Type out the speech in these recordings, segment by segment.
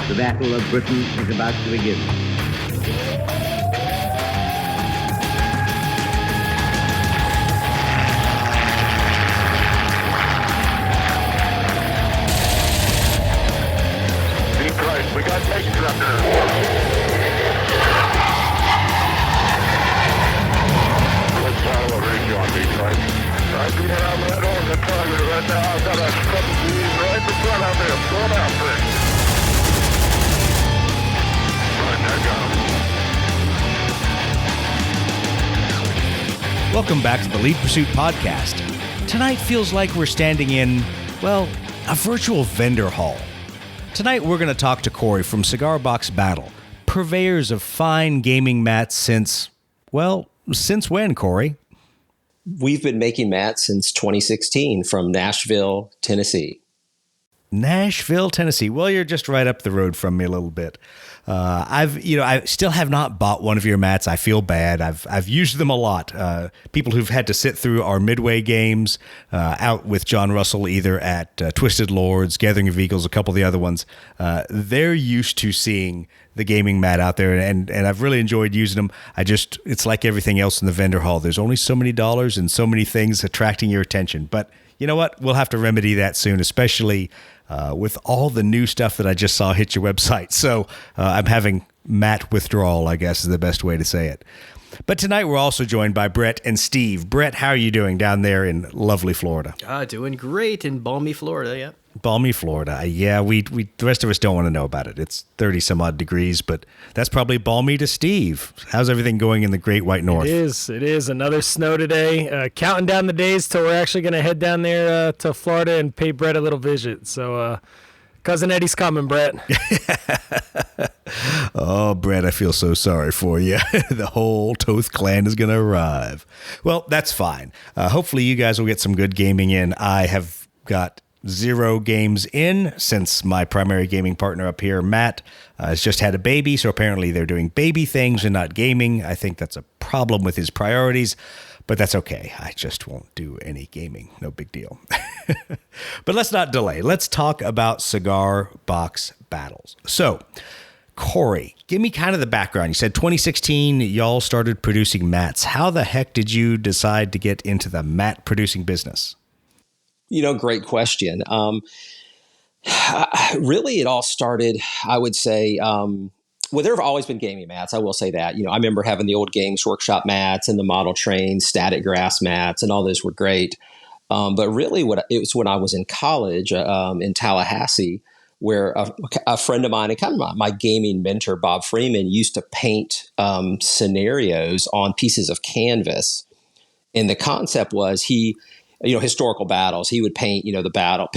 The Battle of Britain is about to begin. We got tanks up there. Let's follow a range on Detroit. I do not have that on the target right now. I've got a couple of these right in front of me. I'm going after it. Right, I got him. Welcome back to the Lead Pursuit Podcast. Tonight feels like we're standing in, well, a virtual vendor hall. Tonight, we're going to talk to Cory from Cigar Box Battle, purveyors of fine gaming mats since when, Cory? We've been making mats since 2016 from Nashville, Tennessee. Nashville, Tennessee. Well, you're just right up the road from me a little bit. I still have not bought one of your mats. I feel bad. I've used them a lot. People who've had to sit through our midway games out with John Russell, either at Twisted Lords, Gathering of Eagles, a couple of the other ones. They're used to seeing the gaming mat out there, and I've really enjoyed using them. It's like everything else in the vendor hall. There's only so many dollars and so many things attracting your attention. But you know what? We'll have to remedy that soon, especially with all the new stuff that I just saw hit your website. So I'm having mat withdrawal, I guess is the best way to say it. But tonight we're also joined by Brett and Steve. Brett, how are you doing down there in lovely Florida? Doing great in balmy Florida, yeah. Balmy Florida. Yeah, we the rest of us don't want to know about it. It's 30 some odd degrees, but that's probably balmy to Steve. How's everything going in the Great White North? It is. Another snow today. Counting down the days till we're actually going to head down there to Florida and pay Brett a little visit. So Cousin Eddie's coming, Brett. Oh, Brett, I feel so sorry for you. The whole Toth clan is going to arrive. Well, that's fine. Hopefully you guys will get some good gaming in. I have got 0 games in since my primary gaming partner up here, Matt, has just had a baby. So apparently they're doing baby things and not gaming. I think that's a problem with his priorities, but that's okay. I just won't do any gaming. No big deal. But let's not delay. Let's talk about cigar box battles. So, Cory, give me kind of the background. You said 2016, y'all started producing mats. How the heck did you decide to get into the mat producing business? Great question. Really, it all started, I would say, there have always been gaming mats. I will say that. I remember having the old Games Workshop mats and the model train, static grass mats, and all those were great. But really, it was when I was in college in Tallahassee, where a friend of mine, and kind of my gaming mentor, Bob Freeman, used to paint scenarios on pieces of canvas. And the concept was historical battles. He would paint, the battle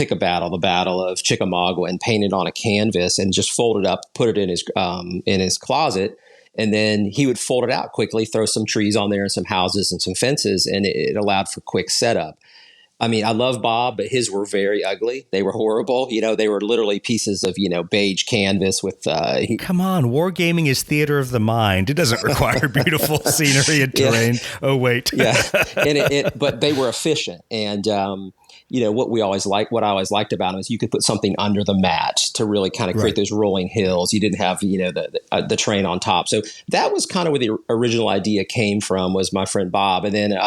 of Chickamauga, and paint it on a canvas and just fold it up, put it in his closet. And then he would fold it out quickly, throw some trees on there and some houses and some fences, and it allowed for quick setup. I mean, I love Bob, but his were very ugly. They were horrible. They were literally pieces of, beige canvas with... Come on, wargaming is theater of the mind. It doesn't require beautiful scenery and terrain. Yeah. Oh, wait. Yeah, but they were efficient. And, what I always liked about them is you could put something under the mat to really kind of create those rolling hills. You didn't have, the train on top. So that was kind of where the original idea came from, was my friend Bob. And then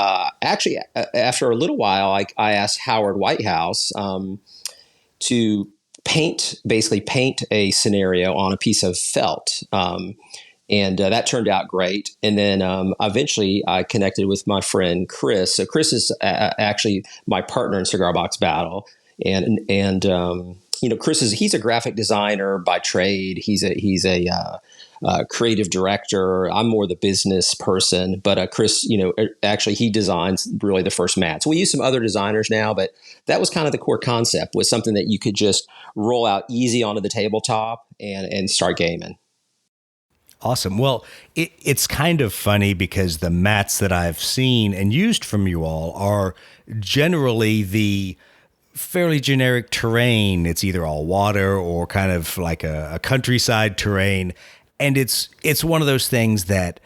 actually, after a little while, I asked Howard Whitehouse to paint a scenario on a piece of felt. And that turned out great. And then eventually I connected with my friend Chris. So Chris is actually my partner in Cigar Box Battle. And Chris he's a graphic designer by trade. He's a creative director. I'm more the business person. But Chris, actually he designs really the first mats. We use some other designers now, but that was kind of the core concept, was something that you could just roll out easy onto the tabletop and start gaming. Awesome. Well, it's kind of funny because the mats that I've seen and used from you all are generally the fairly generic terrain. It's either all water or kind of like a countryside terrain. And it's one of those things that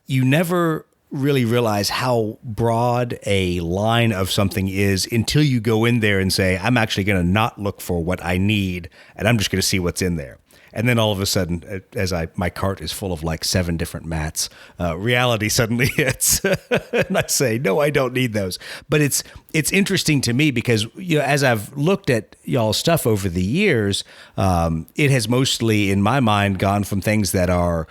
you never really realize how broad a line of something is until you go in there and say, I'm actually going to not look for what I need, and I'm just going to see what's in there. And then all of a sudden, as my cart is full of like 7 different mats, reality suddenly hits, and I say, no, I don't need those. But it's interesting to me because as I've looked at y'all's stuff over the years, it has mostly, in my mind, gone from things that are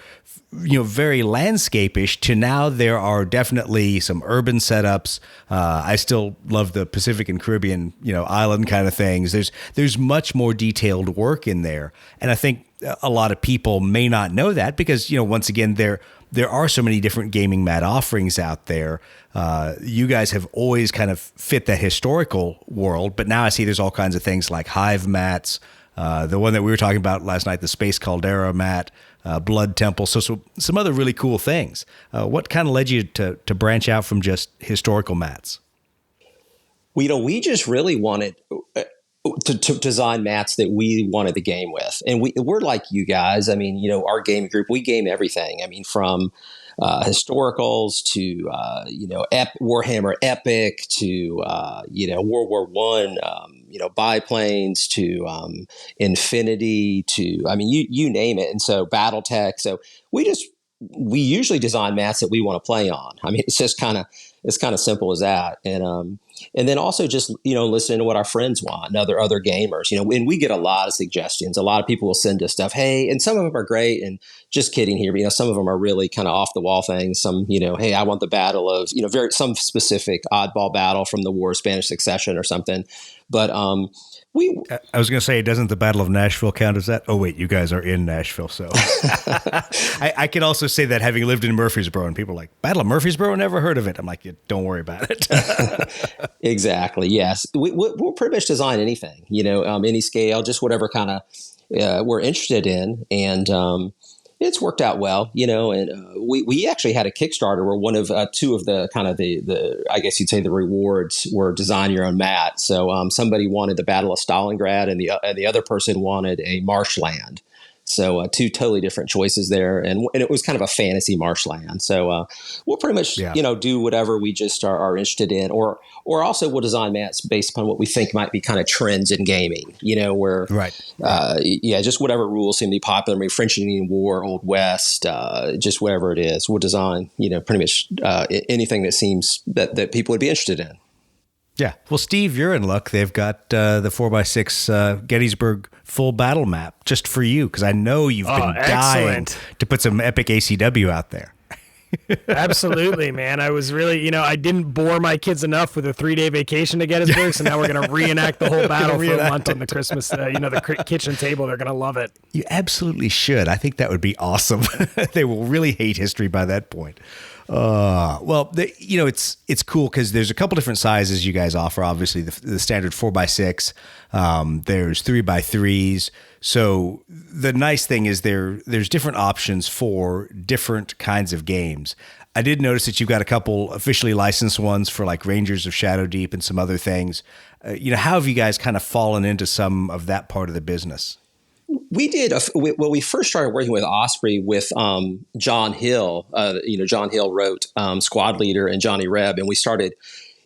very landscape-ish to now there are definitely some urban setups. I still love the Pacific and Caribbean, island kind of things. There's much more detailed work in there. And I think a lot of people may not know that because, once again, there are so many different gaming mat offerings out there. You guys have always kind of fit that historical world, but now I see there's all kinds of things like hive mats, the one that we were talking about last night, the Space Caldera mat, Blood Temple, so some other really cool things. What kind of led you to branch out from just historical mats? We just really wanted to design mats that we wanted to game with. And we're like you guys. I mean, our game group, we game everything. I mean, from historicals to, Warhammer Epic to, World War One, biplanes to Infinity to, I mean, you name it. And so BattleTech. So we usually design mats that we want to play on. I mean, it's kind of simple as that. And then also just, listening to what our friends want and other gamers, and we get a lot of suggestions. A lot of people will send us stuff. Hey, and some of them are great and just kidding here, but, some of them are really kind of off the wall things. Some, hey, I want the battle of, some specific oddball battle from the War of Spanish Succession or something. But, I was going to say, doesn't the Battle of Nashville count as that? Oh, wait, you guys are in Nashville, so. I can also say that having lived in Murfreesboro, and people are like, Battle of Murfreesboro? Never heard of it. I'm like, yeah, don't worry about it. Exactly, yes. We'll pretty much design anything, any scale, just whatever kind of we're interested in. And it's worked out well, and we actually had a Kickstarter where one of 2 of the kind of the I guess you'd say the rewards were design your own mat. So somebody wanted the Battle of Stalingrad and the other person wanted a marshland. So 2 totally different choices there. And it was kind of a fantasy marshland. So we'll pretty much, do whatever we just are interested in, or also we'll design mats based upon what we think might be kind of trends in gaming, where, right. Just whatever rules seem to be popular. I mean, French and Indian War, Old West, just whatever it is, we'll design, pretty much anything that seems that people would be interested in. Yeah. Well, Steve, you're in luck. They've got the 4x6 Gettysburg full battle map just for you, because I know you've been dying to put some epic ACW out there. Absolutely, man. I was really, I didn't bore my kids enough with a 3-day vacation to Gettysburg, so now we're going to reenact the whole battle for a month on the Christmas, the kitchen table. They're going to love it. You absolutely should. I think that would be awesome. They will really hate history by that point. Well, it's cool because there's a couple different sizes you guys offer. Obviously, the standard 4x6. There's 3x3s. So the nice thing is there's different options for different kinds of games. I did notice that you've got a couple officially licensed ones for like Rangers of Shadow Deep and some other things. How have you guys kind of fallen into some of that part of the business? We did. We first started working with Osprey with John Hill. John Hill wrote Squad Leader and Johnny Reb, and we started.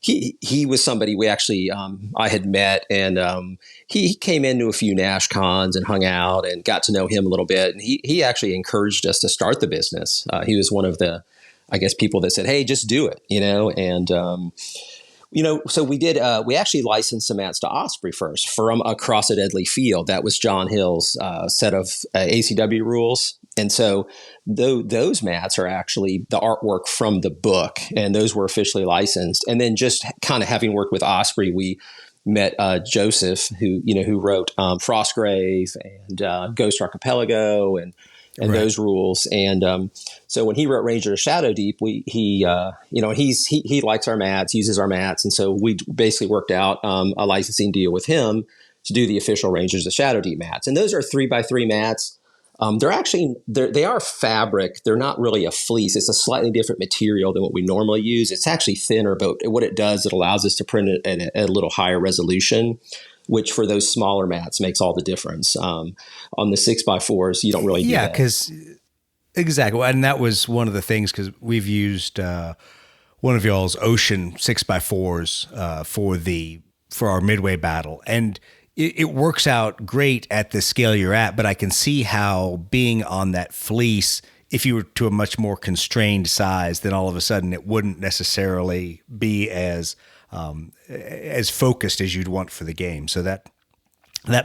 He was somebody we actually I had met, and he came into a few Nash cons and hung out and got to know him a little bit. And he actually encouraged us to start the business. He was one of the, I guess, people that said, "Hey, just do it," and. So we did. We actually licensed some mats to Osprey first from Across a Deadly Field. That was John Hill's set of ACW rules, and so those mats are actually the artwork from the book, and those were officially licensed. And then just kind of having worked with Osprey, we met Joseph, who wrote Frostgrave and Ghost Archipelago and right. Those rules. And so when he wrote Ranger of Shadow Deep, he likes our mats, uses our mats. And so we basically worked out a licensing deal with him to do the official Rangers of Shadow Deep mats. And those are 3x3 mats. They are fabric. They're not really a fleece. It's a slightly different material than what we normally use. It's actually thinner, but what it does, it allows us to print it at a little higher resolution, which for those smaller mats makes all the difference. On the 6x4s, you don't really do that. Yeah, because exactly. And that was one of the things, because we've used one of y'all's Ocean 6x4s for our Midway battle. And it works out great at the scale you're at, but I can see how being on that fleece, if you were to a much more constrained size, then all of a sudden it wouldn't necessarily be as focused as you'd want for the game. So that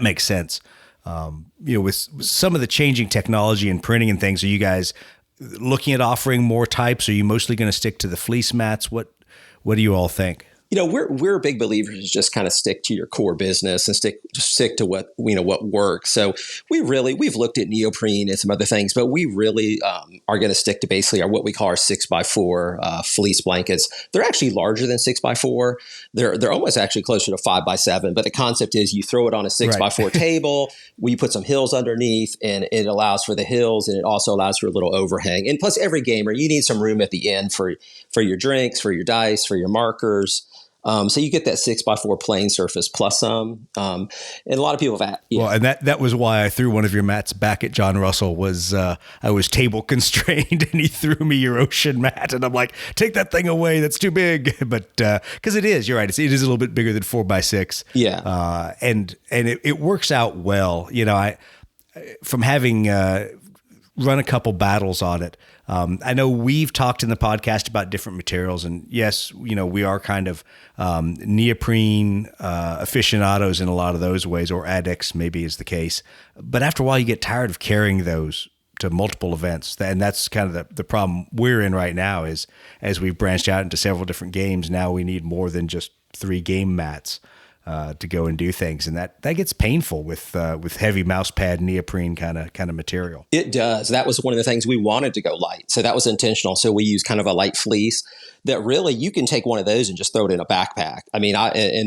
makes sense. With some of the changing technology and printing and things, are you guys looking at offering more types? Are you mostly going to stick to the fleece mats? What do you all think? We're big believers to just kind of stick to your core business and stick to what what works. So we've looked at neoprene and some other things, but we really are going to stick to basically what we call our 6x4 fleece blankets. They're actually larger than 6x4. They're almost actually closer to 5x7. But the concept is you throw it on a 6x4 table. We put some hills underneath, and it allows for the hills, and it also allows for a little overhang. And plus, every gamer, you need some room at the end for your drinks, for your dice, for your markers. So you get that 6x4 plane surface plus some, and a lot of people have. Well, and that was why I threw one of your mats back at John Russell. I was table constrained, and he threw me your ocean mat, and I'm like, take that thing away, that's too big. But because it is, you're right, it is a little bit bigger than 4x6. Yeah, and it works out well. I from having run a couple battles on it. I know we've talked in the podcast about different materials, and yes, we are kind of neoprene aficionados in a lot of those ways, or addicts maybe is the case. But after a while, you get tired of carrying those to multiple events, and that's kind of the problem we're in right now. Is as we've branched out into several different games, now we need more than just 3 game mats to go and do things, and that gets painful with heavy mouse pad neoprene kind of material. It does. That was one of the things we wanted to go light, so that was intentional. So we use kind of a light fleece that really you can take one of those and just throw it in a backpack. I mean,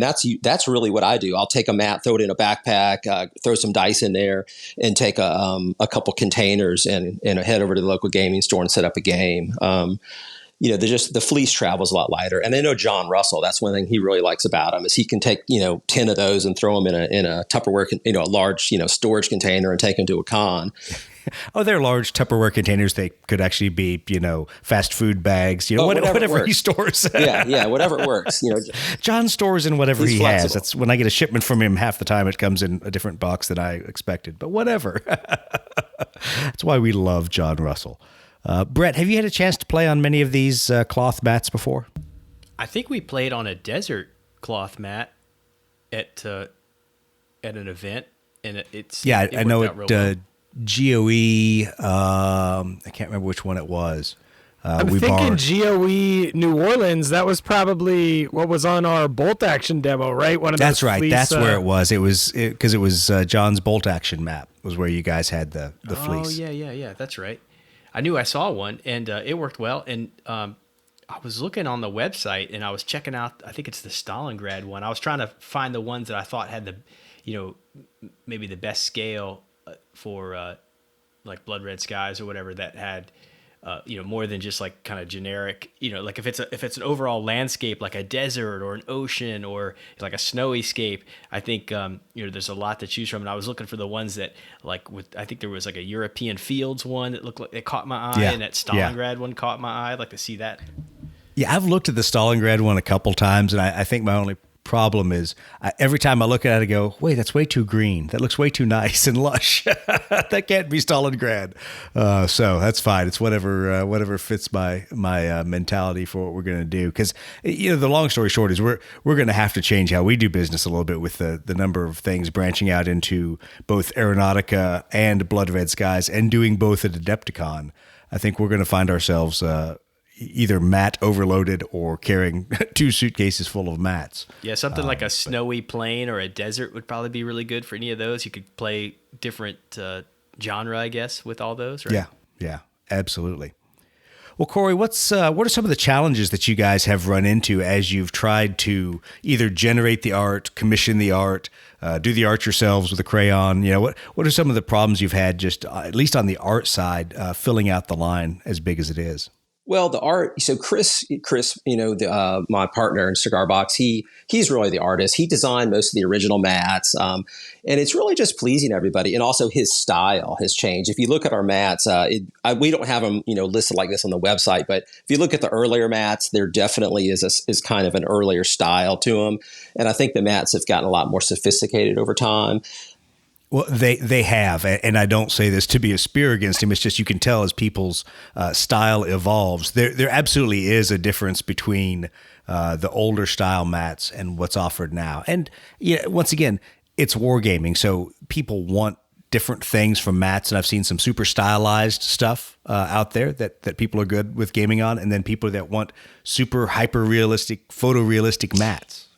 that's really what I do. I'll take a mat, throw it in a backpack, throw some dice in there, and take a couple containers and head over to the local gaming store and set up a game. The fleece travels a lot lighter. And I know John Russell, that's one thing he really likes about him, is he can take, 10 of those and throw them in a Tupperware, a large, storage container and take them to a con. Oh, they're large Tupperware containers. They could actually be, fast food bags, whatever he stores. yeah, whatever it works. John stores in whatever he flexible. has. That's when I get a shipment from him, half the time it comes in a different box than I expected, but whatever. That's why we love John Russell. Brett, have you had a chance to play on many of these cloth mats before? I think we played on a desert cloth mat at an event, and I know it. GOE. I can't remember which one it was. I'm thinking GOE New Orleans. That was probably what was on our bolt action demo, right? That's right. That's where it was. It was because it was John's bolt action map was where you guys had the fleece. Oh yeah. That's right. I knew I saw one, and it worked well. And I was looking on the website, and I was checking out. I think it's the Stalingrad one. I was trying to find the ones that I thought had the, maybe the best scale for like Blood Red Skies or whatever that had. More than just like kind of generic, like if it's an overall landscape, like a desert or an ocean or like a snowy scape, I think, there's a lot to choose from. And I was looking for the ones that I think there was like a European Fields one that looked like it caught my eye, and that Stalingrad one caught my eye. I'd like to see that. Yeah, I've looked at the Stalingrad one a couple times, and I think my only problem is every time I look at it, I go, wait, that's way too green. That looks way too nice and lush. That can't be Stalingrad. So that's fine. It's whatever fits my mentality for what we're going to do. Because the long story short is we're going to have to change how we do business a little bit with the number of things branching out into both Aeronautica and Blood Red Skies and doing both at Adepticon. I think we're going to find ourselves either mat overloaded or carrying 2 suitcases full of mats. Yeah, something like a snowy plain or a desert would probably be really good for any of those. You could play different genre, I guess, with all those, right? Yeah, absolutely. Well, Cory, what are some of the challenges that you guys have run into as you've tried to either generate the art, commission the art, do the art yourselves with a crayon? What are some of the problems you've had just at least on the art side, filling out the line as big as it is? Well, the art. So Chris, my partner in Cigar Box, he's really the artist. He designed most of the original mats, and it's really just pleasing everybody. And also his style has changed. If you look at our mats, we don't have them, listed like this on the website. But if you look at the earlier mats, there definitely is kind of an earlier style to them. And I think the mats have gotten a lot more sophisticated over time. Well, they have, and I don't say this to be a spear against him. It's just you can tell as people's style evolves. There absolutely is a difference between the older style mats and what's offered now. And once again, it's wargaming, so people want different things from mats. And I've seen some super stylized stuff out there that people are good with gaming on, and then people that want super hyper realistic, photorealistic mats.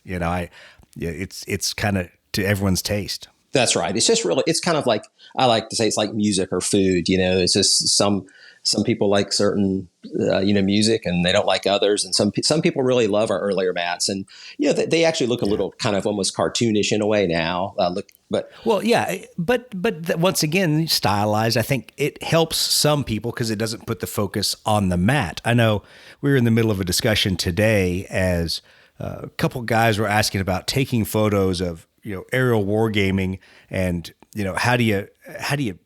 It's kind of to everyone's taste. That's right. It's just really, it's kind of like, I like to say it's like music or food, it's just some people like certain, music and they don't like others. And some people really love our earlier mats, and, they actually look a little kind of almost cartoonish in a way now. But once again, stylized, I think it helps some people because it doesn't put the focus on the mat. I know we were in the middle of a discussion today as a couple guys were asking about taking photos of, aerial wargaming, and how do you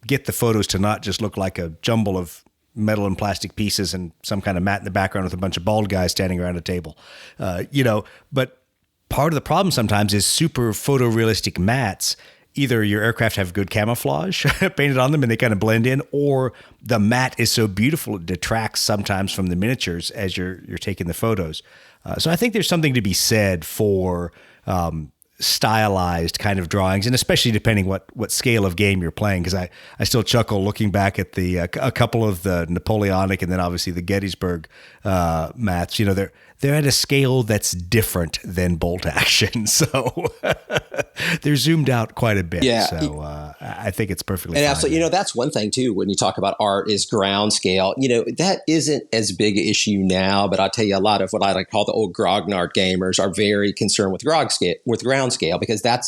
get the photos to not just look like a jumble of metal and plastic pieces and some kind of mat in the background with a bunch of bald guys standing around a table, But part of the problem sometimes is super photorealistic mats. Either your aircraft have good camouflage painted on them and they kind of blend in, or the mat is so beautiful it detracts sometimes from the miniatures as you're taking the photos. So I think there's something to be said for stylized kind of drawings, and especially depending what scale of game you're playing, because I still chuckle looking back at the a couple of the Napoleonic and then obviously the Gettysburg mats. They're at a scale that's different than bolt action, so they're zoomed out quite a bit. Yeah. So I think it's perfectly and fine. absolutely, that's one thing too when you talk about art is ground scale. That isn't as big an issue now, but I'll tell you, a lot of what I like to call the old grognard gamers are very concerned with ground scale, because that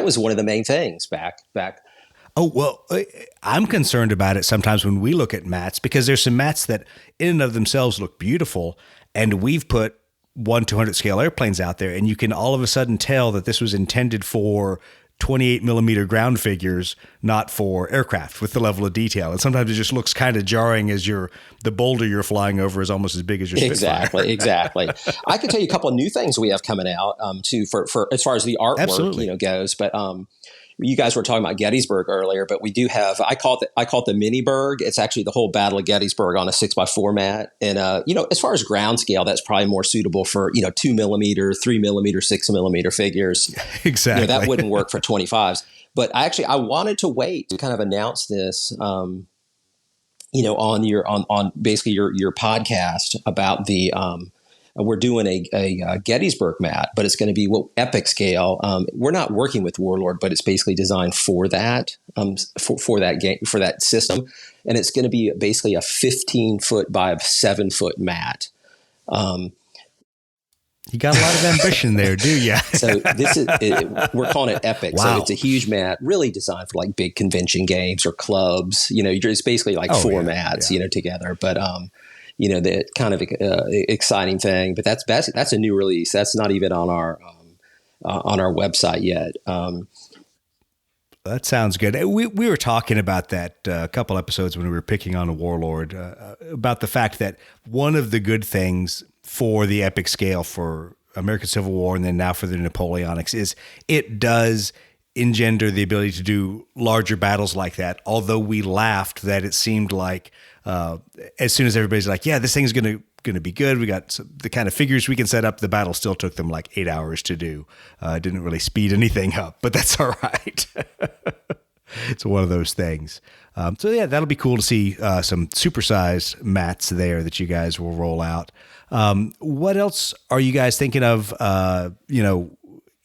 was one of the main things back. Oh, well, I'm concerned about it sometimes when we look at mats, because there's some mats that in and of themselves look beautiful, and we've put 1/200 scale airplanes out there, and you can all of a sudden tell that this was intended for 28 millimeter ground figures, not for aircraft with the level of detail. And sometimes it just looks kind of jarring as the boulder you're flying over is almost as big as your Spitfire. Exactly. I could tell you a couple of new things we have coming out too for as far as the artwork goes. But you guys were talking about Gettysburg earlier, but we do have, I call it the mini Berg. It's actually the whole Battle of Gettysburg on a 6x4 mat. And, as far as ground scale, that's probably more suitable for, 2 millimeter, 3 millimeter, 6 millimeter figures. Exactly. That wouldn't work for 25s. But I wanted to wait to kind of announce this, on basically your podcast about the, we're doing a Gettysburg mat, but it's going to be epic scale. We're not working with Warlord, but it's basically designed for that, for that game, for that system. And it's going to be basically a 15-foot by a 7-foot mat. You got a lot of ambition there, do you? So we're calling it epic. Wow. So it's a huge mat, really designed for like big convention games or clubs. It's basically like four mats, together. But the kind of exciting thing. But that's a new release. That's not even on our website yet. That sounds good. We were talking about that a couple episodes when we were picking on a Warlord, about the fact that one of the good things for the epic scale for American Civil War and then now for the Napoleonics is it does engender the ability to do larger battles like that. Although we laughed that it seemed like as soon as everybody's like, yeah, this thing's going to be good, we got the kind of figures we can set up, the battle still took them like 8 hours to do. Didn't really speed anything up, but that's all right. It's one of those things. So yeah, that'll be cool to see some supersized mats there that you guys will roll out. What else are you guys thinking of,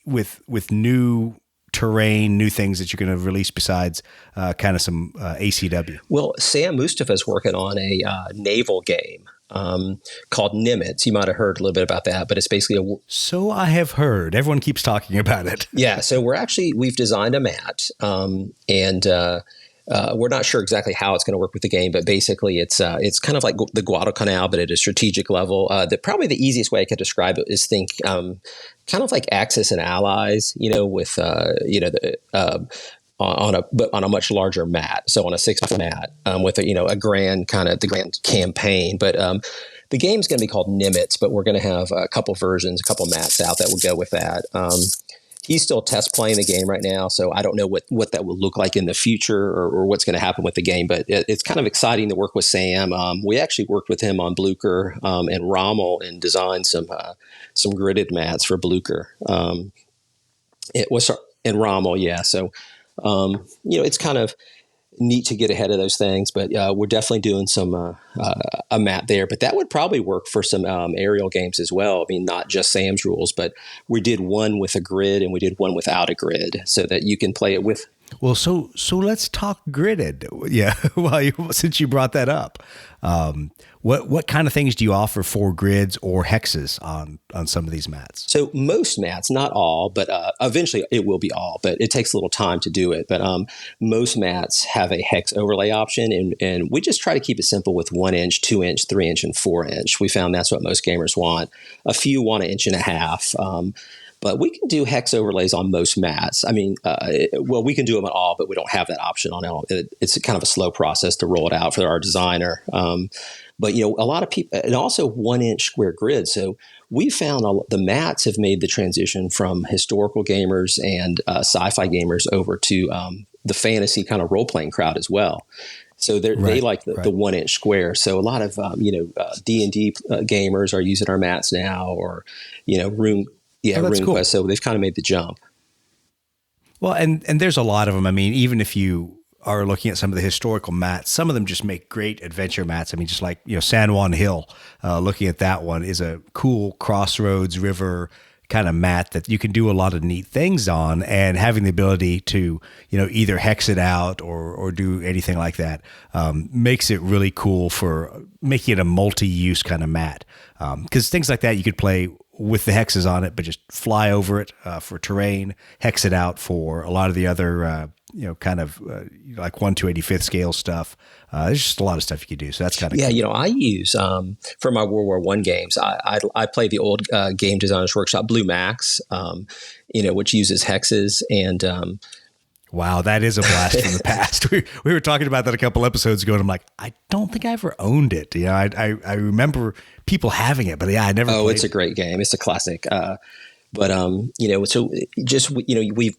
with new terrain, new things that you're going to release besides kind of some ACW? Well, Sam Mustafa is working on a naval game called Nimitz. You might have heard a little bit about that, but it's basically So I have heard. Everyone keeps talking about it. Yeah, so we've designed a mat, and we're not sure exactly how it's going to work with the game, but basically it's kind of like the Guadalcanal, but at a strategic level. Probably the easiest way I could describe it is think kind of like Axis and Allies, with on a much larger mat. So on a 6 mat with a grand the grand campaign. But the game's going to be called Nimitz, but we're going to have a couple versions, a couple mats out that will go with that. He's still test playing the game right now, so I don't know what that will look like in the future or what's going to happen with the game. But it's kind of exciting to work with Sam. We actually worked with him on Blucher and Rommel and designed some gridded mats for Blucher. It was in Rommel, yeah. So it's kind of neat to get ahead of those things, but we're definitely doing some a mat there. But that would probably work for some aerial games as well. I mean, not just Sam's rules, but we did one with a grid and we did one without a grid, so that you can play it with. Well, so let's talk gridded. Yeah, since you brought that up, what kind of things do you offer for grids or hexes on some of these mats? So most mats, not all, but eventually it will be all, but it takes a little time to do it. But most mats have a hex overlay option, and we just try to keep it simple with 1 inch, 2 inch, 3 inch, and 4 inch. We found that's what most gamers want. A few want 1.5 inches. But we can do hex overlays on most mats. I mean, we can do them on all, but we don't have that option on all. It's kind of a slow process to roll it out for our designer. But, a lot of people, and also 1 inch square grid. So we found the mats have made the transition from historical gamers and sci-fi gamers over to the fantasy kind of role-playing crowd as well. So they like the 1 inch square. So a lot of, D&D gamers are using our mats now, or, room. Yeah, RuneQuest. Cool. So they've kind of made the jump. Well, and there's a lot of them. I mean, even if you are looking at some of the historical mats, some of them just make great adventure mats. I mean, just like, San Juan Hill, looking at that one is a cool crossroads river kind of mat that you can do a lot of neat things on, and having the ability to, either hex it out or do anything like that makes it really cool for making it a multi-use kind of mat. Because things like that you could play with the hexes on it, but just fly over it for terrain, hex it out for a lot of the other, like 1/285th scale stuff. There's just a lot of stuff you could do. So that's kind of cool. I use for my World War I games. I play the old Game Designers Workshop Blue Max, which uses hexes and. Wow, that is a blast from the past. We were talking about that a couple episodes ago, and I'm like, I don't think I ever owned it. I remember people having it, but I never. Oh, played it's a great game. It's a classic. So just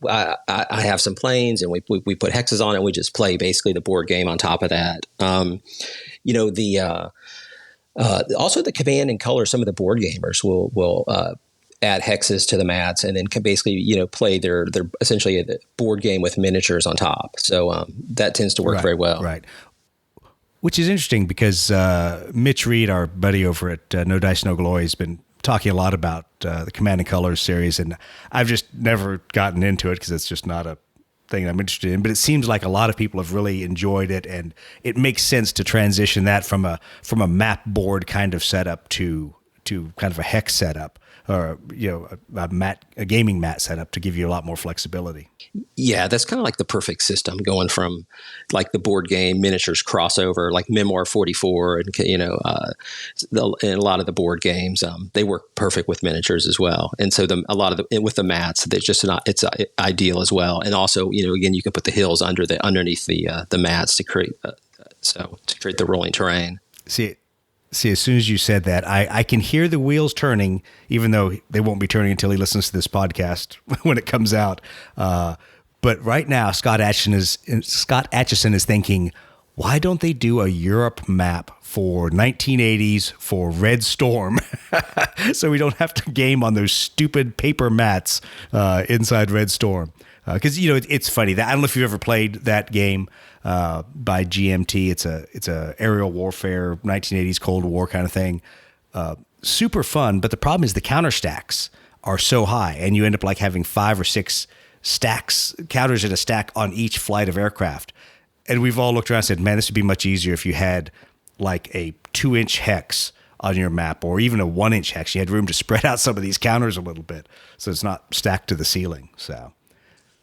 I have some planes, and we put hexes on it. And we just play basically the board game on top of that. Also the command and color. Some of the board gamers will add hexes to the mats, and then can basically play their essentially a board game with miniatures on top. So that tends to work very well. Right. Which is interesting because Mitch Reed, our buddy over at No Dice No Glory, has been talking a lot about the Command and Colors series, and I've just never gotten into it because it's just not a thing I'm interested in. But it seems like a lot of people have really enjoyed it, and it makes sense to transition that from a map board kind of setup to kind of a hex setup, or a gaming mat setup, to give you a lot more flexibility. Yeah, that's kind of like the perfect system, going from like the board game miniatures crossover, like Memoir 44, and and a lot of the board games, they work perfect with miniatures as well. And so with the mats, it's ideal as well. And also, again, you can put the hills underneath the mats to create the rolling terrain. See, as soon as you said that, I can hear the wheels turning, even though they won't be turning until he listens to this podcast when it comes out. But right now, Scott Atchison is thinking, why don't they do a Europe map for 1980s for Red Storm, so we don't have to game on those stupid paper mats inside Red Storm? Because it's funny that I don't know if you've ever played that game by GMT. It's a aerial warfare 1980s Cold War kind of thing. Super fun, but the problem is the counter stacks are so high, and you end up like having 5 or 6 counters in a stack on each flight of aircraft. And we've all looked around and said, man, this would be much easier if you had like a 2-inch hex on your map, or even a 1-inch hex. You had room to spread out some of these counters a little bit, so it's not stacked to the ceiling. So.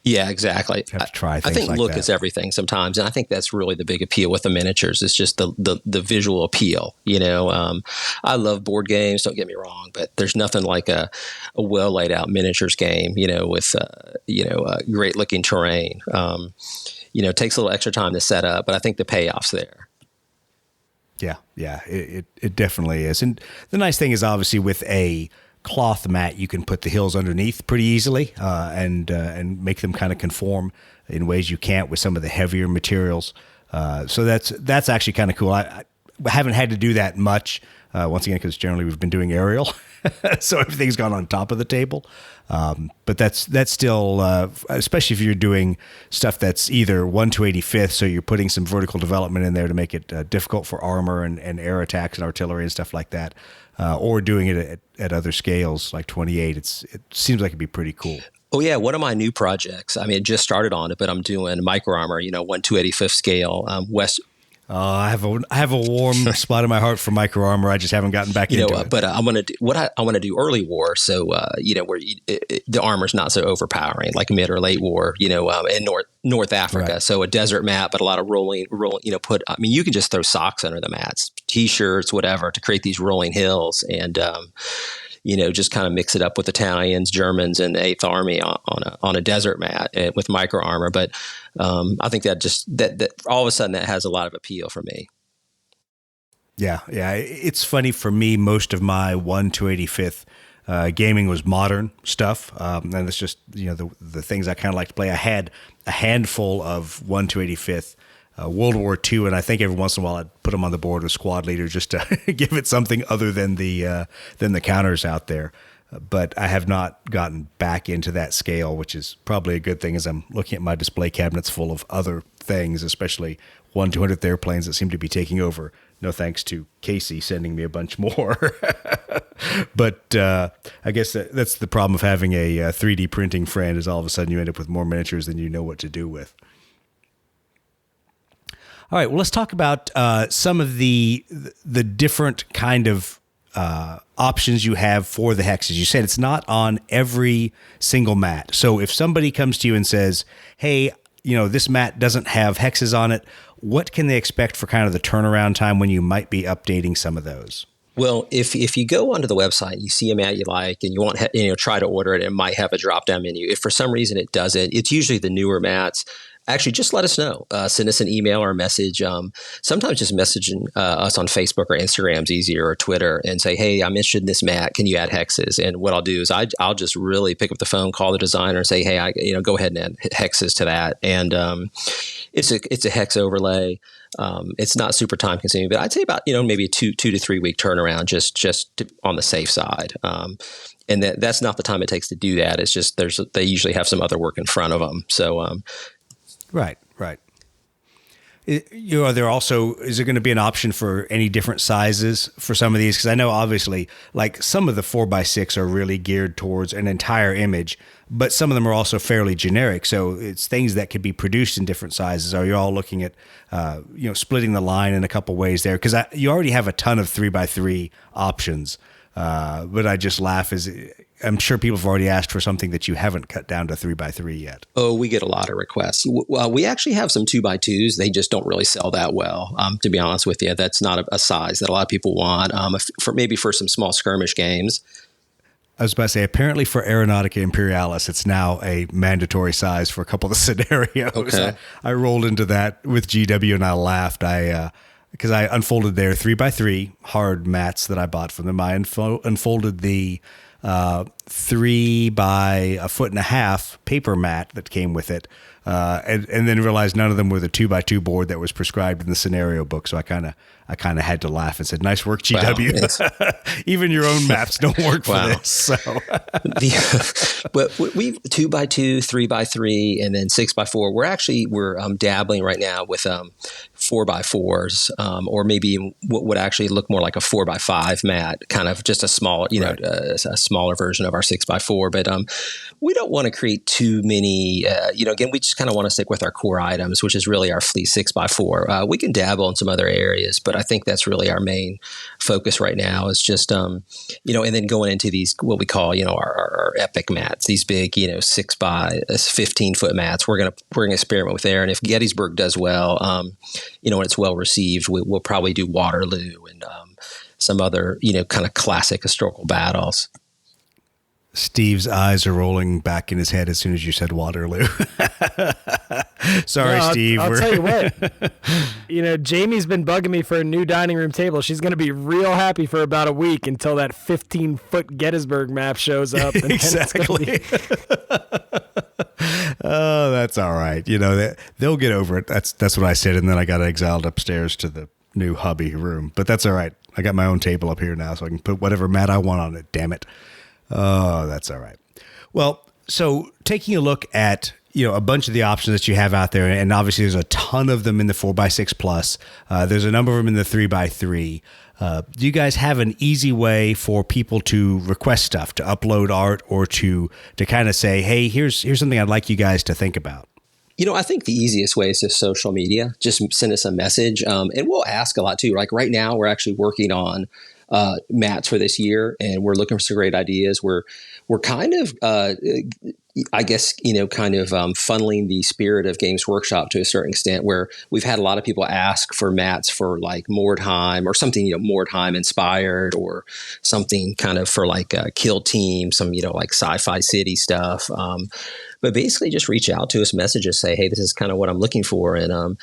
Yeah, exactly. Have to try I things think like look that. is everything sometimes, and I think that's really the big appeal with the miniatures. It's just the visual appeal. I love board games. Don't get me wrong, but there's nothing like a well laid out miniatures game. With great looking terrain. It takes a little extra time to set up, but I think the payoff's there. Yeah, it definitely is. And the nice thing is obviously with a cloth mat, you can put the hills underneath pretty easily and make them kind of conform in ways you can't with some of the heavier materials. So that's actually kind of cool. I haven't had to do that much, once again, because generally we've been doing aerial. So everything's gone on top of the table. But that's still, especially if you're doing stuff that's either 1/285th, so you're putting some vertical development in there to make it difficult for armor and air attacks and artillery and stuff like that, or doing it at other scales like 28. It seems like it'd be pretty cool. Oh yeah, one of my new projects. I mean, it just started on it, but I'm doing micro armor. 1/285th scale. I have a warm spot in my heart for micro armor. I just haven't gotten back into it. But I'm gonna do I want to do early war. So where the armor's not so overpowering, like mid or late war. In North Africa. Right. So a desert map, but a lot of rolling. You can just throw socks under the mats, t-shirts, whatever, to create these rolling hills and. Just kind of mix it up with Italians, Germans, and the Eighth Army on a desert mat with micro armor. But I think that all of a sudden that has a lot of appeal for me. Yeah. It's funny for me. Most of my 1/285th gaming was modern stuff, and it's just the things I kind of like to play. I had a handful of 1/285th. World War II, and I think every once in a while I'd put them on the board with squad leader just to give it something other than the counters out there. But I have not gotten back into that scale, which is probably a good thing as I'm looking at my display cabinets full of other things, especially 1/200th airplanes that seem to be taking over. No thanks to Casey sending me a bunch more. But I guess that's the problem of having a 3D printing friend is all of a sudden you end up with more miniatures than you know what to do with. All right, well, let's talk about some of the different kind of options you have for the hexes. You said it's not on every single mat. So if somebody comes to you and says, hey, this mat doesn't have hexes on it, what can they expect for kind of the turnaround time when you might be updating some of those? Well, if you go onto the website, you see a mat you like, and you want try to order it, it might have a drop-down menu. If for some reason it doesn't, it's usually the newer mats. Actually, just let us know. Send us an email or a message. Sometimes just messaging us on Facebook or Instagram is easier, or Twitter, and say, hey, I'm interested in this mat. Can you add hexes? And what I'll do is I'll just really pick up the phone, call the designer, and say, hey, go ahead and add hexes to that. And it's a hex overlay. It's not super time consuming, but I'd say about maybe a 2 to 3 week turnaround, just on the safe side. And that's not the time it takes to do that. It's just they usually have some other work in front of them. So. Right. Is there going to be an option for any different sizes for some of these? Because I know obviously like some of the 4x6 are really geared towards an entire image, but some of them are also fairly generic. So it's things that could be produced in different sizes. Are you all looking at, splitting the line in a couple ways there? Because you already have a ton of 3x3 options. But I just laugh as I'm sure people have already asked for something that you haven't cut down to 3x3 yet. Oh, we get a lot of requests. Well, we actually have some 2x2s. They just don't really sell that well. To be honest with you, that's not a size that a lot of people want. For some small skirmish games. I was about to say, apparently for Aeronautica Imperialis, it's now a mandatory size for a couple of the scenarios. Okay. I rolled into that with GW and I laughed. Because I unfolded their 3x3 hard mats that I bought from them. I unfolded the 3 by 1.5 foot paper mat that came with it, and then realized none of them were the 2x2 board that was prescribed in the scenario book. So I kind of had to laugh and said, "Nice work, GW." Wow, even your own maps don't work for this. So, but we 2x2, 3x3, and then 6x4. We're dabbling right now with 4x4s, or maybe what would actually look more like a 4x5 mat, kind of just a smaller, a smaller version of our 6x4. But we don't want to create too many, again, we just kind of want to stick with our core items, which is really our fleet 6x4. We can dabble in some other areas, but I think that's really our main focus right now is just, and then going into these, what we call, our epic mats, these big, 6 by 15 foot mats. We're going to experiment with there. And if Gettysburg does well, and it's well received, we'll probably do Waterloo and some other, kind of classic historical battles. Steve's eyes are rolling back in his head as soon as you said Waterloo. Sorry, Steve. I'll tell you what, Jamie's been bugging me for a new dining room table. She's going to be real happy for about a week until that 15-foot Gettysburg map shows up. And exactly. Oh, that's all right. They'll get over it. That's what I said. And then I got exiled upstairs to the new hubby room, but that's all right. I got my own table up here now, so I can put whatever mat I want on it. Damn it. Oh, that's all right. Well, so taking a look at, a bunch of the options that you have out there, and obviously there's a ton of them in the 4x6 plus. There's a number of them in the 3x3. Do you guys have an easy way for people to request stuff, to upload art, or to kind of say, hey, here's something I'd like you guys to think about? I think the easiest way is just social media. Just send us a message, and we'll ask a lot too. Like right now, we're actually working on mats for this year, and we're looking for some great ideas. We're kind of, funneling the spirit of Games Workshop to a certain extent, where we've had a lot of people ask for mats for like Mordheim or something, Mordheim inspired, or something kind of for like Kill Team, some, like sci-fi city stuff. But basically just reach out to us, message us, say, hey, this is kind of what I'm looking for. And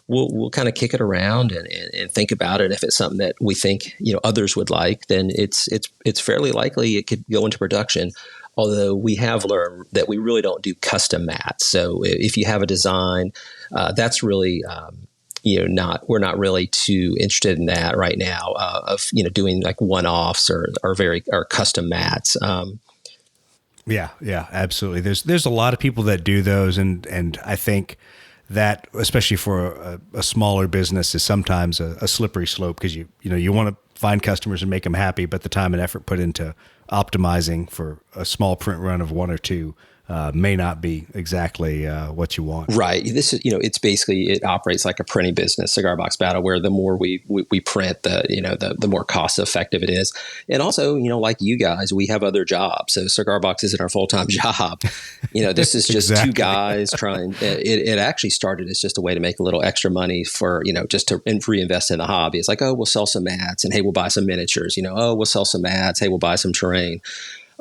we'll kind of kick it around and think about it. If it's something that we think, others would like, then it's fairly likely it could go into production. Although we have learned that we really don't do custom mats. So if you have a design, that's really, we're not really too interested in that right now, of doing like one-offs or custom mats. Yeah, absolutely. There's a lot of people that do those, and I think that, especially for a smaller business, is sometimes a slippery slope, because you want to find customers and make them happy, but the time and effort put into optimizing for a small print run of one or two may not be exactly what you want. Right. This is, it's basically, it operates like a printing business, Cigar Box Battle, where the more we print, the more cost effective it is. And also, like you guys, we have other jobs. So Cigar Box isn't our full-time job. This is just exactly. Two guys trying. It actually started as just a way to make a little extra money for, just to reinvest in the hobby. It's like, oh, we'll sell some mats, and hey, we'll buy some miniatures. Oh, we'll sell some mats. Hey, we'll buy some terrain.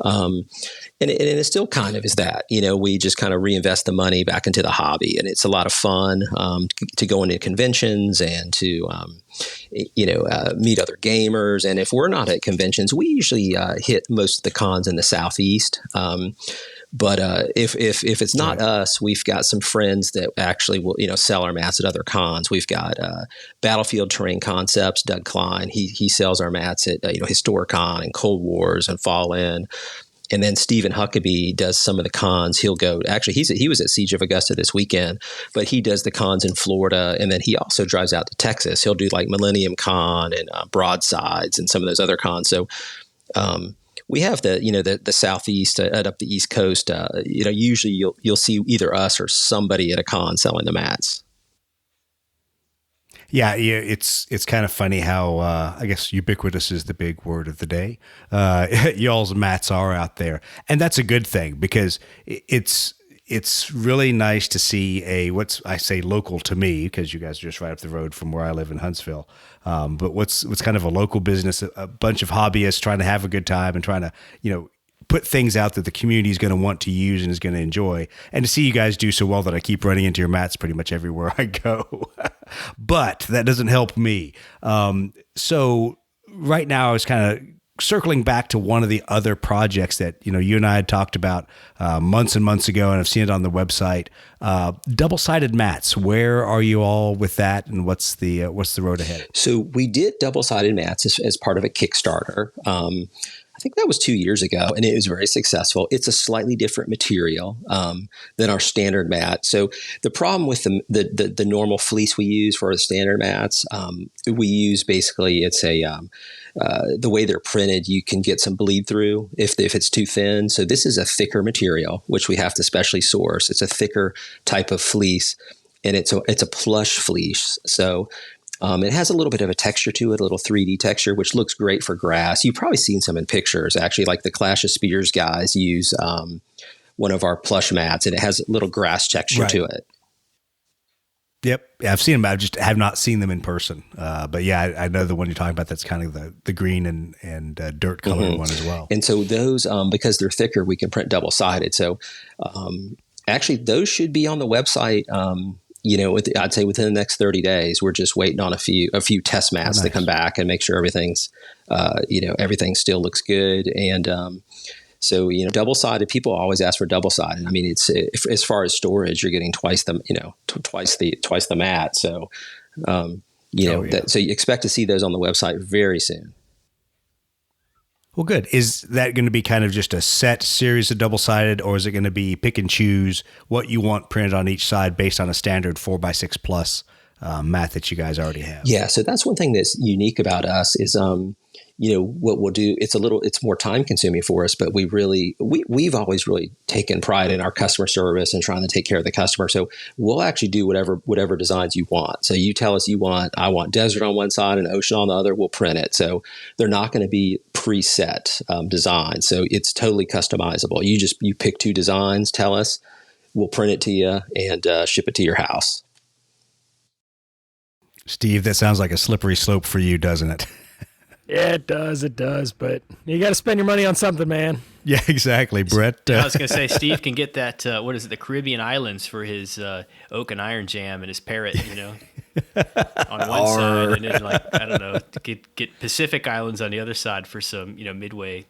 And it still kind of is that, we just kind of reinvest the money back into the hobby, and it's a lot of fun to go into conventions and to, meet other gamers. And if we're not at conventions, we usually hit most of the cons in the Southeast. But if it's not us, we've got some friends that actually will, sell our mats at other cons. We've got Battlefield Terrain Concepts, Doug Klein. He sells our mats at Historicon and Cold Wars and Fall In. And then Stephen Huckabee does some of the cons. He'll go. Actually, he was at Siege of Augusta this weekend, but he does the cons in Florida, and then he also drives out to Texas. He'll do like Millennium Con and Broadsides and some of those other cons. So we have the Southeast up the East Coast. Usually you'll see either us or somebody at a con selling the mats. Yeah, it's kind of funny how I guess ubiquitous is the big word of the day. Y'all's mats are out there, and that's a good thing, because it's really nice to see I say local to me, because you guys are just right up the road from where I live in Huntsville. But what's kind of a local business, a bunch of hobbyists trying to have a good time and trying to put things out that the community is going to want to use and is going to enjoy. And to see you guys do so well that I keep running into your mats pretty much everywhere I go. But that doesn't help me. So right now I was kind of circling back to one of the other projects that, you and I had talked about months and months ago, and I've seen it on the website, double-sided mats. Where are you all with that, and what's the road ahead? So we did double-sided mats as part of a Kickstarter. I think that was 2 years ago, and it was very successful. It's a slightly different material than our standard mat. So the problem with the normal fleece we use for the standard mats, we use basically the way they're printed, you can get some bleed through if it's too thin. So this is a thicker material, which we have to specially source. It's a thicker type of fleece, and it's a plush fleece. So it has a little bit of a texture to it, a little 3D texture, which looks great for grass. You've probably seen some in pictures, actually, like the Clash of Spears guys use one of our plush mats, and it has a little grass texture to it. Yep. Yeah, I've seen them. I just have not seen them in person. But yeah, I know the one you're talking about. That's kind of the green and dirt colored one as well. And so those, because they're thicker, we can print double-sided. So actually, those should be on the website. I'd say within the next 30 days. We're just waiting on a few test mats to come back and make sure everything still looks good. And so double-sided. People always ask for double-sided. I mean, it's as far as storage, you're getting twice the mat. So so you expect to see those on the website very soon. Well, good. Is that going to be kind of just a set series of double-sided, or is it going to be pick and choose what you want printed on each side based on a standard 4x6 plus mat that you guys already have? Yeah. So that's one thing that's unique about us is, what we'll do, it's more time consuming for us, but we've always really taken pride in our customer service and trying to take care of the customer. So we'll actually do whatever designs you want. So you tell us I want desert on one side and ocean on the other, we'll print it. So they're not going to be preset designs. So it's totally customizable. You pick 2 designs, tell us, we'll print it to you and ship it to your house. Steve, that sounds like a slippery slope for you, doesn't it? Yeah, it does. But you got to spend your money on something, man. Yeah, exactly. Brett. I was going to say, Steve can get that, the Caribbean islands for his oak and iron jam and his parrot, on one side. And then get Pacific Islands on the other side for some, Midway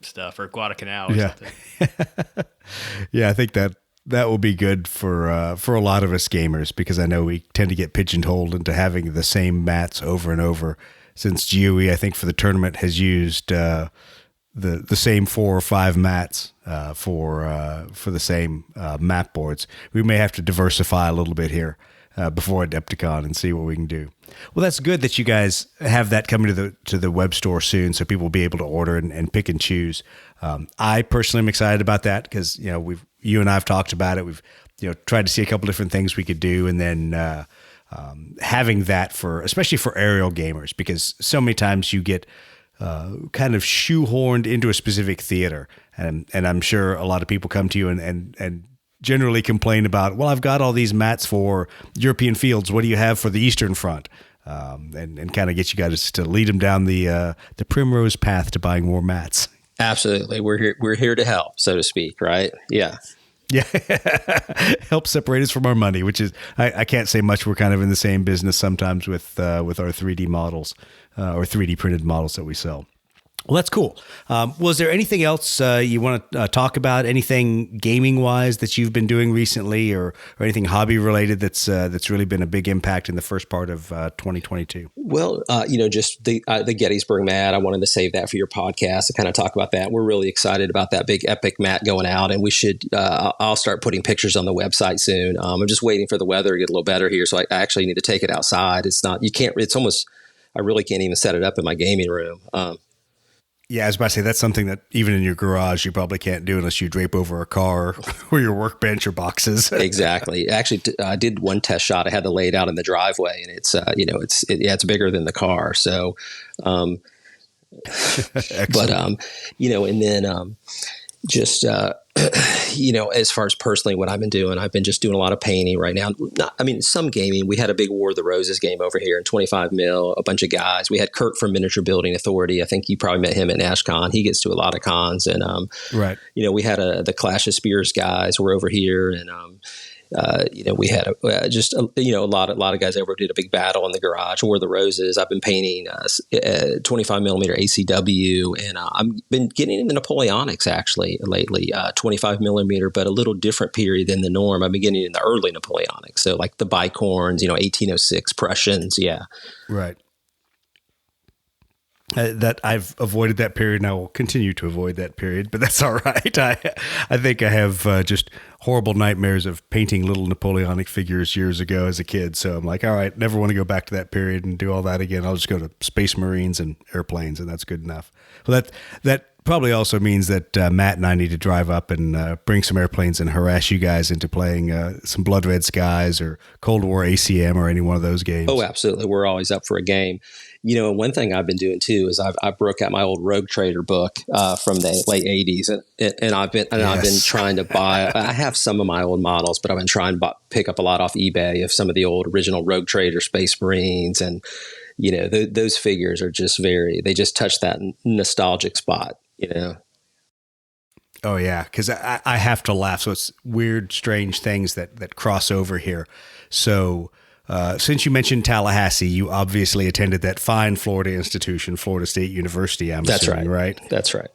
stuff, or Guadalcanal or something. Yeah, I think that will be good for a lot of us gamers, because I know we tend to get pigeonholed into having the same mats over and over. Since GOE, I think for the tournament, has used the same 4 or 5 mats for the same map boards, we may have to diversify a little bit here before Adepticon and see what we can do. Well, that's good that you guys have that coming to the web store soon, so people will be able to order and pick and choose. I personally am excited about that because you and I have talked about it. We've tried to see a couple different things we could do, and then having that especially for aerial gamers, because so many times you get kind of shoehorned into a specific theater, and I'm sure a lot of people come to you and generally complain about, well, I've got all these mats for European fields. What do you have for the Eastern Front? And kind of get you guys to lead them down the primrose path to buying more mats. Absolutely, we're here to help, so to speak, right? Yeah. Yeah, help separate us from our money, which is, I can't say much. We're kind of in the same business sometimes with our 3D models or 3D printed models that we sell. Well, that's cool. Was there anything else you want to talk about? Anything gaming wise that you've been doing recently, or anything hobby related that's really been a big impact in the first part of 2022? Well, just the Gettysburg mat. I wanted to save that for your podcast to kind of talk about that. We're really excited about that big epic mat going out, and we should. I'll start putting pictures on the website soon. I'm just waiting for the weather to get a little better here, so I actually need to take it outside. It's not. You can't. It's almost. I really can't even set it up in my gaming room. Yeah, I was about to say, that's something that even in your garage you probably can't do unless you drape over a car or your workbench or boxes. Exactly. Actually, I did one test shot. I had to lay it out in the driveway, and it's it's bigger than the car. So, and then just as far as personally what I've been doing, I've been just doing a lot of painting right now. Some gaming. We had a big War of the Roses game over here in 25 mil, a bunch of guys. We had Kurt from Miniature Building Authority. I think you probably met him at NashCon. He gets to a lot of cons. And, right. We had the Clash of Spears guys were over here, and, we had a lot of guys over did a big battle in the garage. War of the Roses. I've been painting 25 millimeter ACW, and I've been getting into Napoleonics actually lately. 25 millimeter, but a little different period than the norm. I've been getting in the early Napoleonics, so like the bicorns, 1806 Prussians. Yeah, right. that I've avoided that period and I will continue to avoid that period, but that's all right. I think I have just horrible nightmares of painting little Napoleonic figures years ago as a kid. So I'm like, all right, never want to go back to that period and do all that again. I'll just go to Space Marines and airplanes, and that's good enough. Well, that probably also means that Matt and I need to drive up and bring some airplanes and harass you guys into playing some Blood Red Skies or Cold War ACM or any one of those games. Oh, absolutely. We're always up for a game. And one thing I've been doing too is I broke out my old Rogue Trader book from the late '80s, and I've been trying to buy. I have some of my old models, but I've been trying to pick up a lot off eBay of some of the old original Rogue Trader Space Marines, and those figures are just they just touch that nostalgic spot. Oh yeah, because I have to laugh. So it's weird, strange things that cross over here. So. Since you mentioned Tallahassee, you obviously attended that fine Florida institution, Florida State University, I'm assuming, right? That's right.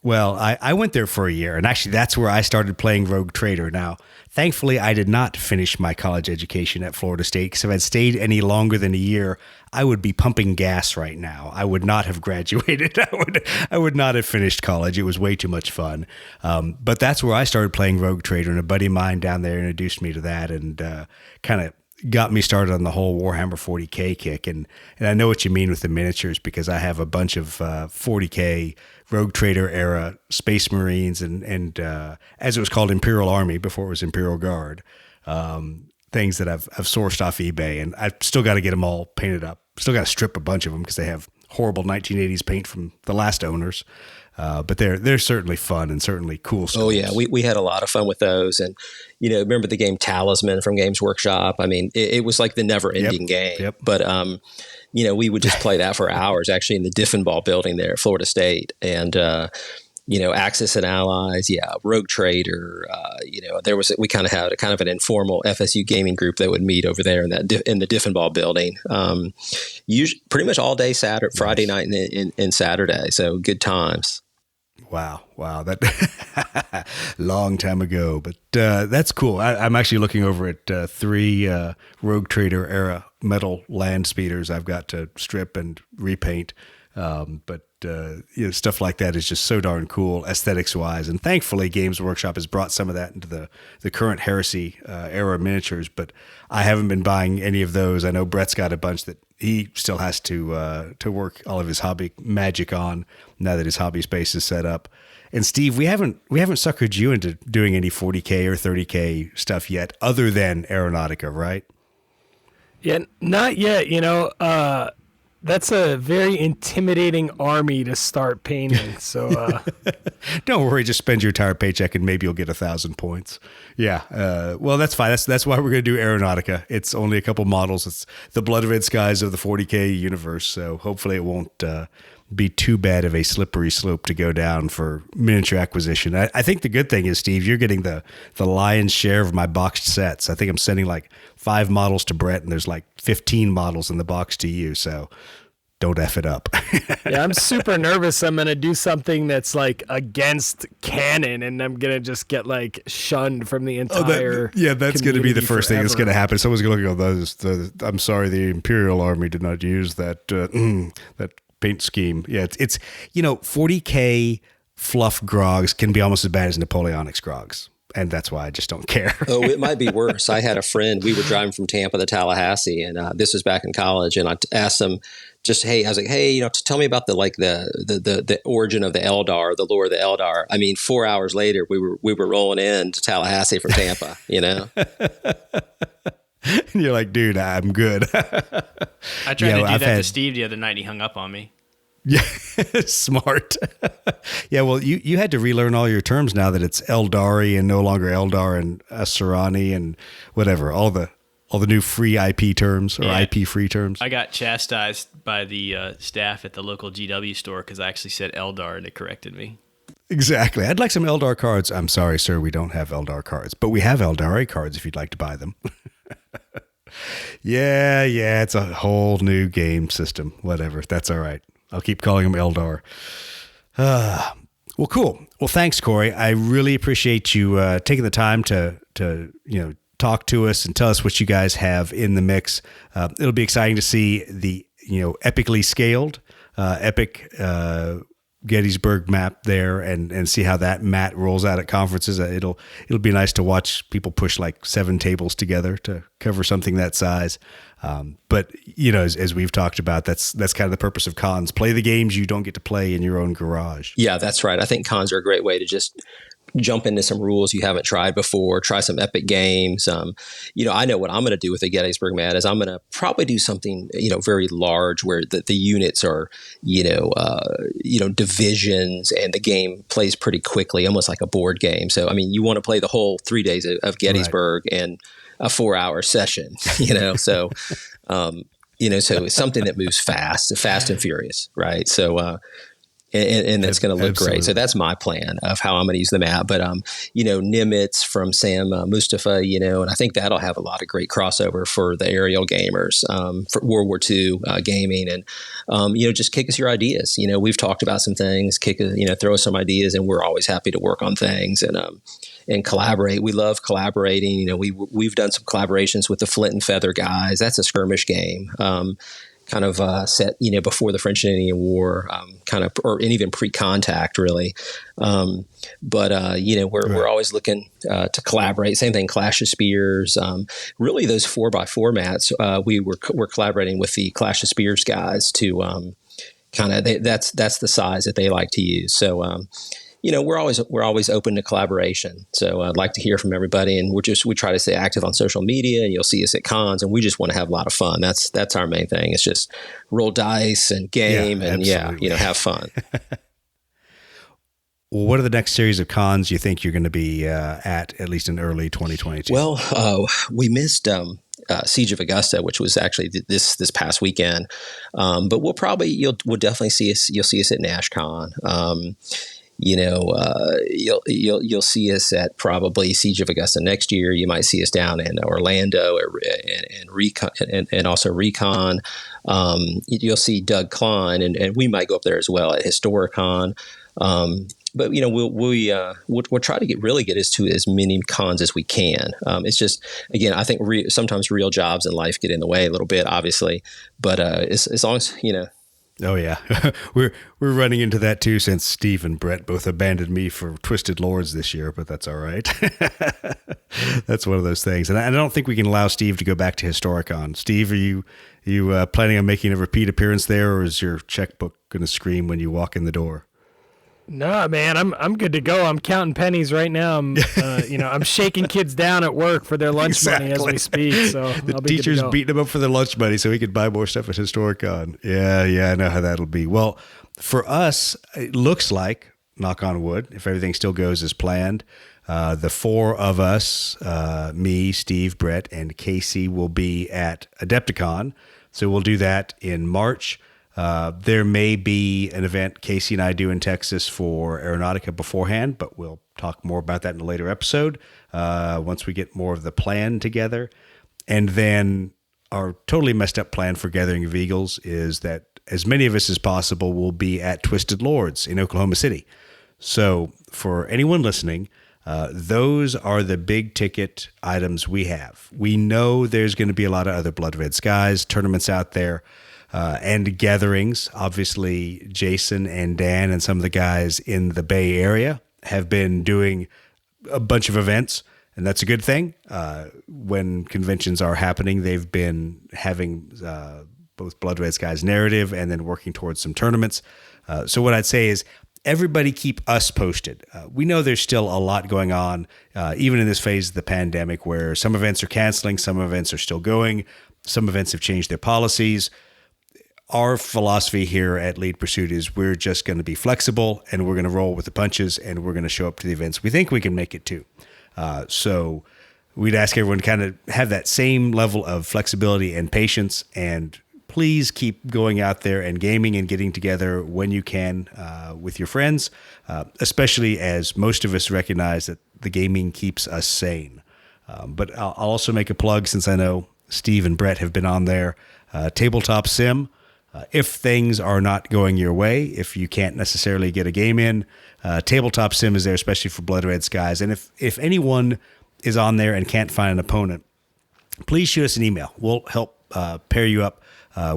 Well, I went there for a year, and actually that's where I started playing Rogue Trader. Now, thankfully, I did not finish my college education at Florida State, because if I'd stayed any longer than a year, I would be pumping gas right now. I would not have graduated. I would not have finished college. It was way too much fun. But that's where I started playing Rogue Trader, and a buddy of mine down there introduced me to that, and kind of got me started on the whole Warhammer 40K kick. And I know what you mean with the miniatures, because I have a bunch of 40K Rogue Trader era Space Marines and as it was called, Imperial Army before it was Imperial Guard, things that I've sourced off eBay, and I've still got to get them all painted up. Still got to strip a bunch of them because they have horrible 1980s paint from the last owners. But they're certainly fun and certainly cool stories. Oh yeah, we had a lot of fun with those, and remember the game Talisman from Games Workshop? I mean, it was like the never-ending game. Yep. But we would just play that for hours, actually, in the Diffenball building there at Florida State, and Axis and Allies, Rogue Trader. We kind of had an informal FSU gaming group that would meet over there in the Diffenball building. Usually, pretty much all day Friday night and Saturday. So good times. Wow. That long time ago, but that's cool. I'm actually looking over at 3 Rogue Trader era metal land speeders I've got to strip and repaint. But stuff like that is just so darn cool aesthetics wise. And thankfully Games Workshop has brought some of that into the current Heresy era miniatures, but I haven't been buying any of those. I know Brett's got a bunch that he still has to work all of his hobby magic on now that his hobby space is set up. And Steve, we haven't suckered you into doing any 40K or 30K stuff yet, other than Aeronautica, right? Yeah, not yet. That's a very intimidating army to start painting. So don't worry, just spend your entire paycheck and maybe you'll get 1,000 points. Yeah. Well, that's fine. That's why we're going to do Aeronautica. It's only a couple models. It's the Blood Red Skies of the 40K universe. So hopefully it won't be too bad of a slippery slope to go down for miniature acquisition. I think the good thing is, Steve, you're getting the lion's share of my boxed sets. I think I'm sending like 5 models to Brett, and there's like 15 models in the box to you. So don't F it up. Yeah, I'm super nervous. I'm going to do something that's like against canon, and I'm going to just get like shunned from the entire that's going to be the first thing that's forever. going to happen. Someone's going to go, I'm sorry, the Imperial Army did not use that that paint scheme. Yeah, it's 40K fluff grogs can be almost as bad as Napoleonic's grogs. And that's why I just don't care. Oh, it might be worse. I had a friend, we were driving from Tampa to Tallahassee, and this was back in college, and I asked him I was like, hey, tell me about the origin of the Eldar, the lore of the Eldar. I mean, 4 hours later, we were rolling in to Tallahassee from Tampa, And you're like, dude, I'm good. I tried to do that to Steve the other night, and he hung up on me. Yeah, smart. Yeah, well, you had to relearn all your terms now that it's Eldari and no longer Eldar and Asarani and whatever, all the new free IP terms or IP free terms. I got chastised by the staff at the local GW store because I actually said Eldar and they corrected me. Exactly. I'd like some Eldar cards. I'm sorry, sir, we don't have Eldar cards, but we have Eldari cards if you'd like to buy them. Yeah, it's a whole new game system. Whatever, that's all right. I'll keep calling them Eldar. Well, cool. Well, thanks, Cory. I really appreciate you taking the time to talk to us and tell us what you guys have in the mix. It'll be exciting to see the epically scaled epic Gettysburg map there and see how that mat rolls out at conferences. It'll be nice to watch people push like 7 tables together to cover something that size. But as we've talked about, that's kind of the purpose of cons. Play the games you don't get to play in your own garage. Yeah, that's right. I think cons are a great way to just jump into some rules you haven't tried before, try some epic games. I know what I'm going to do with the Gettysburg mat is I'm going to probably do something, very large where the units are, divisions, and the game plays pretty quickly, almost like a board game. So, you want to play the whole 3 days of Gettysburg in a 4-hour session, so, so it's something that moves fast and furious. Right. So, and that's going to look great. So that's my plan of how I'm going to use the map. But, Nimitz from Sam Mustafa, and I think that'll have a lot of great crossover for the aerial gamers, for World War II gaming. And, just kick us your ideas. We've talked about some things, throw us some ideas, and we're always happy to work on things and collaborate. We love collaborating. We've done some collaborations with the Flint and Feather guys. That's a skirmish game. Kind of set, before the French and Indian War, and even pre-contact, really. We're always looking to collaborate. Same thing, Clash of Spears. Really, those 4x4 mats. We're collaborating with the Clash of Spears guys to that's the size that they like to use. So. We're always open to collaboration. So I'd like to hear from everybody, and we try to stay active on social media, and you'll see us at cons, and we just want to have a lot of fun. That's our main thing. It's just roll dice and game have fun. Well, what are the next series of cons you think you're going to be at least in early 2022? Well, we missed Siege of Augusta, which was actually this past weekend. But we'll definitely see us. You'll see us at NashCon. You'll see us at probably Siege of Augusta next year. You might see us down in Orlando and also Recon. You'll see Doug Klein, and we might go up there as well at Historicon. But we'll try to get as many cons as we can. It's just, again, I think sometimes real jobs in life get in the way a little bit, obviously. But as long as Oh yeah, we're running into that too, since Steve and Brett both abandoned me for Twisted Lords this year, but that's all right. That's one of those things, and I don't think we can allow Steve to go back to Historicon. Steve, are you planning on making a repeat appearance there, or is your checkbook going to scream when you walk in the door? No, man, I'm good to go. I'm counting pennies right now. I'm shaking kids down at work for their lunch money as we speak. So the teacher's beating them up for their lunch money so he could buy more stuff at Historicon. Yeah, I know how that'll be. Well, for us, it looks like, knock on wood, if everything still goes as planned, the 4 of us, me, Steve, Brett, and Casey, will be at Adepticon. So we'll do that in March. There may be an event Casey and I do in Texas for Aeronautica beforehand, but we'll talk more about that in a later episode once we get more of the plan together. And then our totally messed up plan for Gathering of Eagles is that as many of us as possible will be at Twisted Lords in Oklahoma City. So for anyone listening, those are the big ticket items we have. We know there's going to be a lot of other Blood Red Skies tournaments out there. And gatherings. Obviously, Jason and Dan and some of the guys in the Bay Area have been doing a bunch of events, and that's a good thing. When conventions are happening, they've been having both Blood Red Skies narrative and then working towards some tournaments. So what I'd say is everybody keep us posted. We know there's still a lot going on, even in this phase of the pandemic, where some events are canceling, some events are still going, some events have changed their policies. Our philosophy here at Lead Pursuit is we're just going to be flexible, and we're going to roll with the punches, and we're going to show up to the events we think we can make it to. So we'd ask everyone to kind of have that same level of flexibility and patience, and please keep going out there and gaming and getting together when you can with your friends, especially as most of us recognize that the gaming keeps us sane. But I'll also make a plug, since I know Steve and Brett have been on there. Tabletop Sim. If things are not going your way, if you can't necessarily get a game in, Tabletop Sim is there, especially for Blood Red Skies. And if anyone is on there and can't find an opponent, please shoot us an email. We'll help pair you up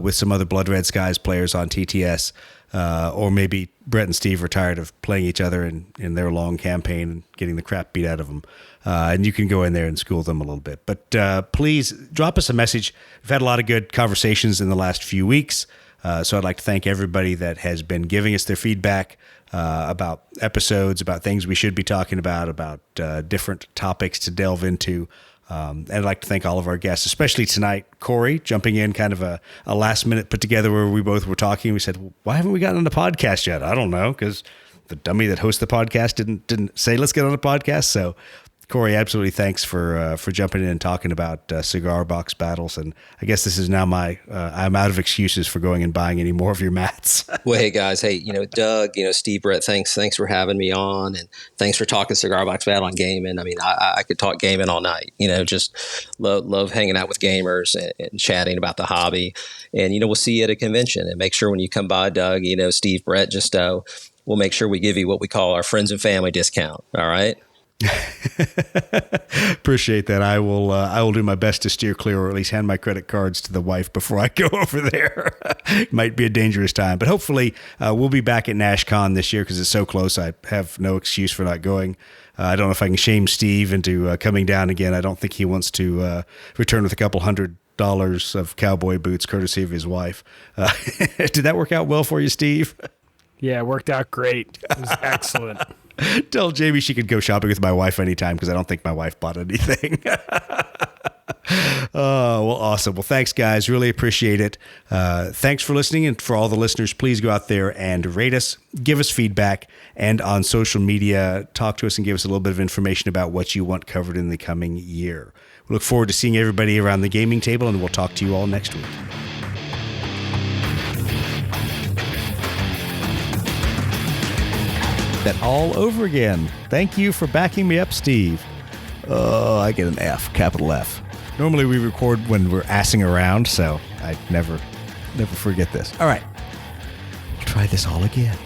with some other Blood Red Skies players on TTS, or maybe Brett and Steve are tired of playing each other in their long campaign and getting the crap beat out of them. And you can go in there and school them a little bit. But please drop us a message. We've had a lot of good conversations in the last few weeks. So I'd like to thank everybody that has been giving us their feedback about episodes, about things we should be talking about different topics to delve into. And I'd like to thank all of our guests, especially tonight, Cory, jumping in kind of a last minute put together where we both were talking. We said, well, why haven't we gotten on the podcast yet? I don't know, because the dummy that hosts the podcast didn't say, let's get on a podcast. So Cory, absolutely thanks for jumping in and talking about cigar box battles. And I guess this is now I'm out of excuses for going and buying any more of your mats. Well, hey guys, Doug, Steve, Brett, thanks for having me on, and thanks for talking cigar box battle on gaming. I mean, I could talk gaming all night. Just love hanging out with gamers and chatting about the hobby. And we'll see you at a convention. And make sure when you come by, Doug, Steve, Brett, just we'll make sure we give you what we call our friends and family discount. All right. Appreciate that. I will do my best to steer clear, or at least hand my credit cards to the wife before I go over there. Might be a dangerous time, but hopefully we'll be back at NashCon this year because it's so close. I have no excuse for not going. I don't know if I can shame Steve into coming down again. I don't think he wants to return with a couple $100 of cowboy boots courtesy of his wife. Did that work out well for you, Steve? Yeah, it worked out great. It was excellent. Tell Jamie she could go shopping with my wife anytime because I don't think my wife bought anything. Oh, well, awesome. Well, thanks, guys. Really appreciate it. Thanks for listening. And for all the listeners, please go out there and rate us, give us feedback, and on social media, talk to us and give us a little bit of information about what you want covered in the coming year. We look forward to seeing everybody around the gaming table, and we'll talk to you all next week. That all over again. Thank you for backing me up, Steve. Oh, I get an F, capital F. Normally we record when we're assing around, so I never forget this. All right. Try this all again.